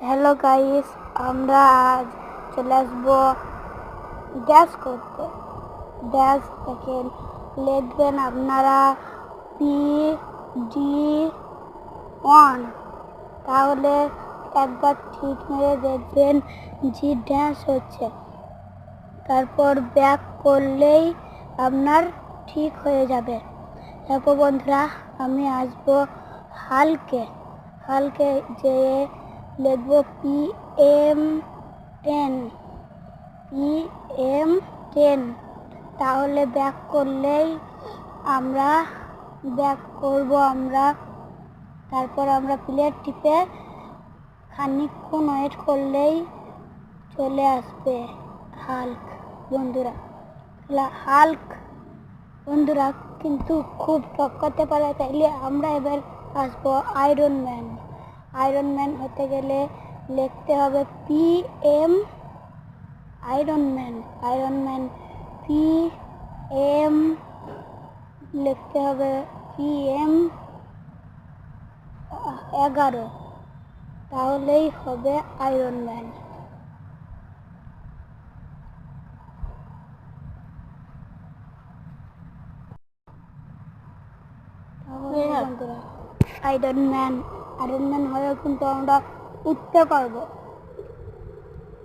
Hello guys, আমরা আজ চলে আসবো ড্যাশ করতে। ড্যাশ দেখেন, লিখবেন আপনারা PD1, তাহলে একবার ঠিক মেরে দেখবেন যে ড্যাশ হচ্ছে। তারপর ব্যাক করলেই আপনার ঠিক হয়ে যাবে। তারপর বন্ধুরা আমি আসবো হালকে যেয়ে লিখবো PM10, তাহলে ব্যাক করলেই ব্যাক করবো আমরা। তারপর আমরা প্লেট টিপে খানিকক্ষণ ওয়েট করলেই চলে আসবে হাল্ক বন্ধুরা। হাল্ক বন্ধুরা কিন্তু খুব টক করতে পারে, তাইলে আমরা এবার আসবো আয়রন ম্যান হতে গেলে লিখতে হবে আয়রন ম্যান PM লিখতে হবে PM11, তাহলেই হবে আয়রন ম্যান। বন্ধুরা আয়রন ম্যান হয়েও কিন্তু আমরা উঠতে পারবো।